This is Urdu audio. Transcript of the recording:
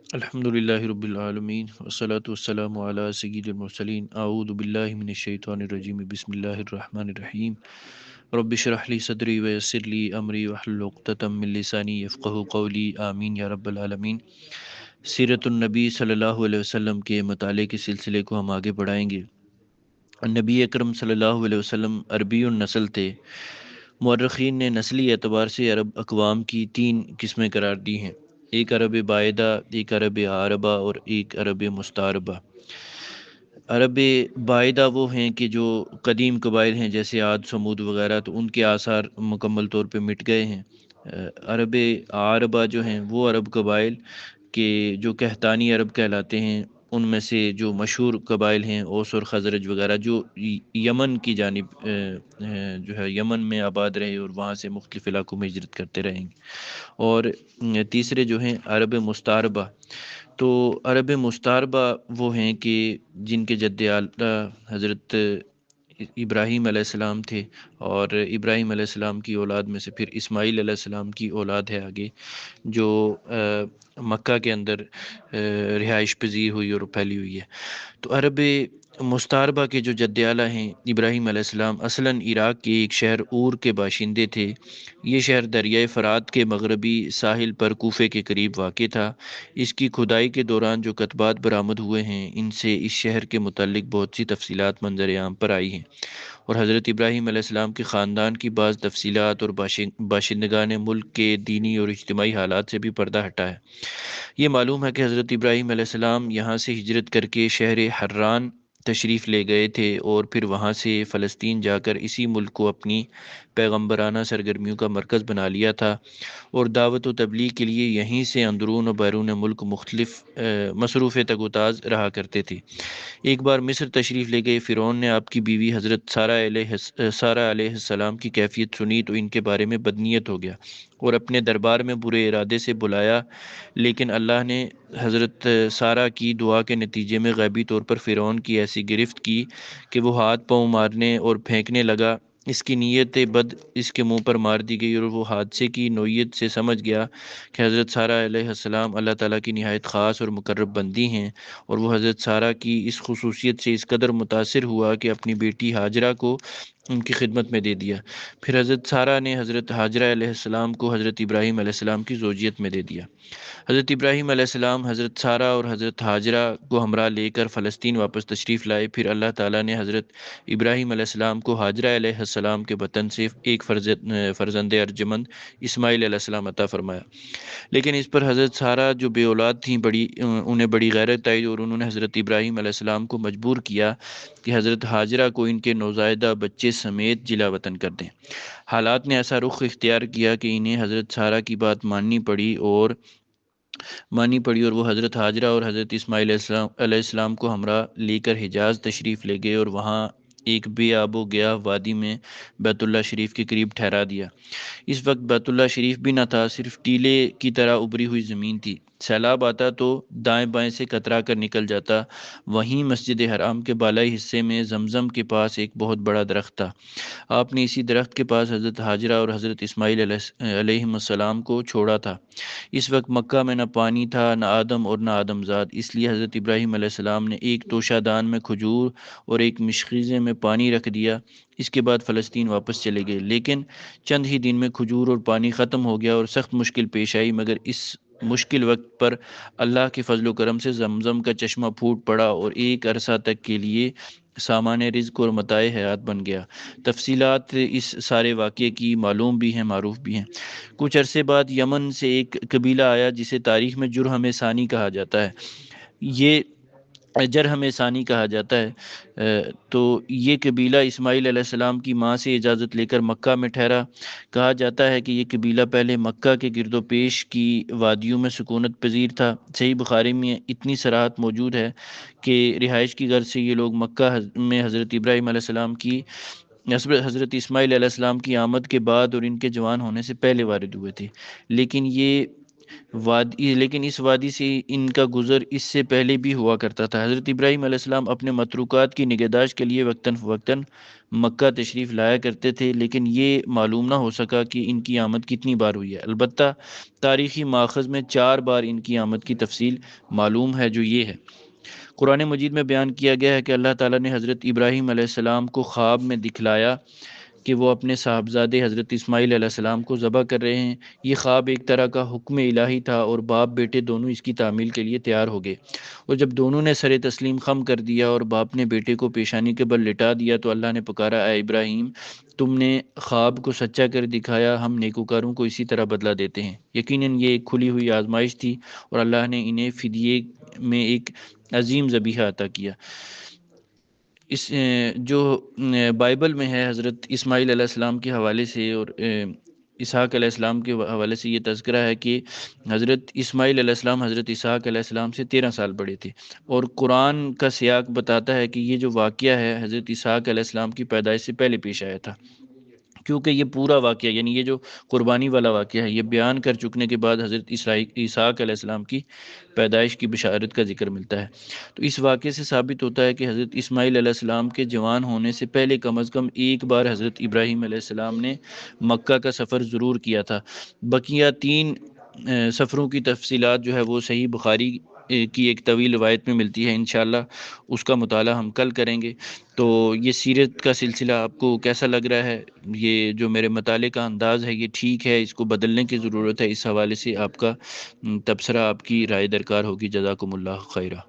الحمد للہ رب العالمین والصلاة والسلام علی سید المرسلین اعوذ باللہ من الشیطان الرجیم بسم اللہ الرحمن الرحیم رب اشرح لی صدری ویسر لی امری واحلل عقدۃ من لسانی یفقہوا قولی آمین یا رب العالمین۔ سیرت النبی صلی اللہ علیہ وسلم کے مطالعے کے سلسلے کو ہم آگے بڑھائیں گے۔ نبی اکرم صلی اللہ علیہ وسلم عربی النسل تھے۔ مورخین نے نسلی اعتبار سے عرب اقوام کی تین قسمیں قرار دی ہیں، ایک عرب باعدہ، ایک عرب عاربہ اور ایک عرب مستعربہ۔ عرب باعدہ وہ ہیں کہ جو قدیم قبائل ہیں جیسے عاد، سمود وغیرہ، تو ان کے آثار مکمل طور پہ مٹ گئے ہیں۔ عرب عاربہ جو ہیں وہ عرب قبائل کہ جو کہتانی عرب کہلاتے ہیں، ان میں سے جو مشہور قبائل ہیں اوس اور خزرج وغیرہ، جو یمن کی جانب جو ہے یمن میں آباد رہے اور وہاں سے مختلف علاقوں میں ہجرت کرتے رہیں گے۔ اور تیسرے جو ہیں عرب مستعربہ، تو عرب مستعربہ وہ ہیں کہ جن کے جد اعلیٰ حضرت ابراہیم علیہ السلام تھے، اور ابراہیم علیہ السلام کی اولاد میں سے پھر اسماعیل علیہ السلام کی اولاد ہے آگے، جو مکہ کے اندر رہائش پذیر ہوئی اور پھیلی ہوئی ہے۔ تو عرب مستعربہ کے جو جد اعلیٰ ہیں ابراہیم علیہ السلام، اصلاً عراق کے ایک شہر اور کے باشندے تھے۔ یہ شہر دریائے فرات کے مغربی ساحل پر کوفے کے قریب واقع تھا۔ اس کی کھدائی کے دوران جو کتبات برآمد ہوئے ہیں، ان سے اس شہر کے متعلق بہت سی تفصیلات منظر عام پر آئی ہیں، اور حضرت ابراہیم علیہ السلام کے خاندان کی بعض تفصیلات اور باشندگان ملک کے دینی اور اجتماعی حالات سے بھی پردہ ہٹا ہے۔ یہ معلوم ہے کہ حضرت ابراہیم علیہ السلام یہاں سے ہجرت کر کے شہر حران تشریف لے گئے تھے، اور پھر وہاں سے فلسطین جا کر اسی ملک کو اپنی پیغمبرانہ سرگرمیوں کا مرکز بنا لیا تھا، اور دعوت و تبلیغ کے لیے یہیں سے اندرون و بیرون ملک مختلف مصروف تگوتاز رہا کرتے تھے۔ ایک بار مصر تشریف لے گئے فرعون نے آپ کی بیوی حضرت سارہ علیہ السلام کی کیفیت سنی تو ان کے بارے میں بدنیت ہو گیا اور اپنے دربار میں برے ارادے سے بلایا، لیکن اللہ نے حضرت سارہ کی دعا کے نتیجے میں غیبی طور پر فرعون کی ایسی گرفت کی کہ وہ ہاتھ پاؤں مارنے اور پھینکنے لگا۔ اس کی نیت بد اس کے منہ پر مار دی گئی، اور وہ حادثے کی نوعیت سے سمجھ گیا کہ حضرت سارہ علیہ السلام اللہ تعالیٰ کی نہایت خاص اور مقرب بندی ہیں، اور وہ حضرت سارہ کی اس خصوصیت سے اس قدر متاثر ہوا کہ اپنی بیٹی ہاجرہ کو ان کی خدمت میں دے دیا۔ پھر حضرت سارہ نے حضرت ہاجرہ علیہ السلام کو حضرت ابراہیم علیہ السلام کی زوجیت میں دے دیا۔ حضرت ابراہیم علیہ السلام حضرت سارہ اور حضرت ہاجرہ کو ہمراہ لے کر فلسطین واپس تشریف لائے۔ پھر اللہ تعالیٰ نے حضرت ابراہیم علیہ السلام کو ہاجرہ علیہ السلام کے وطن سے ایک فرزند ارجمند اسماعیل علیہ السلام عطا فرمایا، لیکن اس پر حضرت سارہ جو بے اولاد تھیں انہیں بڑی غیرت آئی، اور انہوں نے حضرت ابراہیم علیہ السلام کو مجبور کیا کہ حضرت ہاجرہ کو ان کے نوزائیدہ بچے سمیت جلا وطن کر دیں۔ حالات نے ایسا رخ اختیار کیا کہ انہیں حضرت سارہ کی بات مانی پڑی، اور وہ حضرت ہاجرہ اور حضرت اسماعیل علیہ السلام کو ہمراہ لے کر حجاز تشریف لے گئے، اور وہاں ایک بے آب و گیا وادی میں بیت اللہ شریف کے قریب ٹھہرا دیا۔ اس وقت بیت اللہ شریف بھی نہ تھا، صرف ٹیلے کی طرح ابری ہوئی زمین تھی۔ سیلاب آتا تو دائیں بائیں سے کترا کر نکل جاتا۔ وہیں مسجد حرام کے بالائی حصے میں زمزم کے پاس ایک بہت بڑا درخت تھا۔ آپ نے اسی درخت کے پاس حضرت ہاجرہ اور حضرت اسماعیل علیہ السلام کو چھوڑا تھا۔ اس وقت مکہ میں نہ پانی تھا، نہ آدم اور نہ آدم زاد، اس لیے حضرت ابراہیم علیہ السلام نے ایک توشہ دان میں کھجور اور ایک مشخیزے میں پانی رکھ دیا۔ اس کے بعد فلسطین واپس چلے گئے، لیکن چند ہی دن میں کھجور اور پانی ختم ہو گیا اور سخت مشکل پیش آئی، مگر اس مشکل وقت پر اللہ کے فضل و کرم سے زمزم کا چشمہ پھوٹ پڑا اور ایک عرصہ تک کے لیے سامان رزق اور متاع حیات بن گیا۔ تفصیلات اس سارے واقعے کی معلوم بھی ہیں، معروف بھی ہیں۔ کچھ عرصے بعد یمن سے ایک قبیلہ آیا جسے تاریخ میں جرہم ثانی کہا جاتا ہے۔ یہ جرہم ثانی کہا جاتا ہے۔ تو یہ قبیلہ اسماعیل علیہ السلام کی ماں سے اجازت لے کر مکہ میں ٹھہرا۔ کہا جاتا ہے کہ یہ قبیلہ پہلے مکہ کے گرد و پیش کی وادیوں میں سکونت پذیر تھا۔ صحیح بخاری میں اتنی صراحت موجود ہے کہ رہائش کی غرض سے یہ لوگ مکہ میں حضرت ابراہیم علیہ السلام کی حضرت اسماعیل علیہ السلام کی آمد کے بعد اور ان کے جوان ہونے سے پہلے وارد ہوئے تھے، لیکن یہ وادی، لیکن اس وادی سے ان کا گزر اس سے پہلے بھی ہوا کرتا تھا۔ حضرت ابراہیم علیہ السلام اپنے متروکات کی نگہداشت کے لیے وقتاً فوقتاً مکہ تشریف لایا کرتے تھے، لیکن یہ معلوم نہ ہو سکا کہ ان کی آمد کتنی بار ہوئی ہے۔ البتہ تاریخی ماخذ میں 4 بار ان کی آمد کی تفصیل معلوم ہے، جو یہ ہے: قرآن مجید میں بیان کیا گیا ہے کہ اللہ تعالیٰ نے حضرت ابراہیم علیہ السلام کو خواب میں دکھلایا کہ وہ اپنے صاحبزادے حضرت اسماعیل علیہ السلام کو ذبح کر رہے ہیں۔ یہ خواب ایک طرح کا حکم الہی تھا، اور باپ بیٹے دونوں اس کی تعمیل کے لیے تیار ہو گئے، اور جب دونوں نے سر تسلیم خم کر دیا اور باپ نے بیٹے کو پیشانی کے بل لٹا دیا تو اللہ نے پکارا، اے ابراہیم، تم نے خواب کو سچا کر دکھایا، ہم نیکوکاروں کو اسی طرح بدلہ دیتے ہیں۔ یقیناً یہ ایک کھلی ہوئی آزمائش تھی، اور اللہ نے انہیں فدیے میں ایک عظیم ذبیحہ عطا کیا۔ اس جو بائبل میں ہے حضرت اسماعیل علیہ السلام کے حوالے سے اور اسحاق علیہ السلام کے حوالے سے یہ تذکرہ ہے کہ حضرت اسماعیل علیہ السلام حضرت اسحاق علیہ السلام سے 13 سال بڑے تھے، اور قرآن کا سیاق بتاتا ہے کہ یہ جو واقعہ ہے حضرت اسحاق علیہ السلام کی پیدائش سے پہلے پیش آیا تھا، کیونکہ یہ پورا واقعہ، یعنی یہ جو قربانی والا واقعہ ہے، یہ بیان کر چکنے کے بعد حضرت اسحاق علیہ السلام کی پیدائش کی بشارت کا ذکر ملتا ہے۔ تو اس واقعے سے ثابت ہوتا ہے کہ حضرت اسماعیل علیہ السلام کے جوان ہونے سے پہلے کم از کم ایک بار حضرت ابراہیم علیہ السلام نے مکہ کا سفر ضرور کیا تھا۔ بقیہ 3 سفروں کی تفصیلات جو ہے وہ صحیح بخاری کی ایک طویل روایت میں ملتی ہے، انشاءاللہ اس کا مطالعہ ہم کل کریں گے۔ تو یہ سیرت کا سلسلہ آپ کو کیسا لگ رہا ہے؟ یہ جو میرے مطالعے کا انداز ہے یہ ٹھیک ہے؟ اس کو بدلنے کی ضرورت ہے؟ اس حوالے سے آپ کا تبصرہ، آپ کی رائے درکار ہوگی۔ جزاکم اللہ خیرہ۔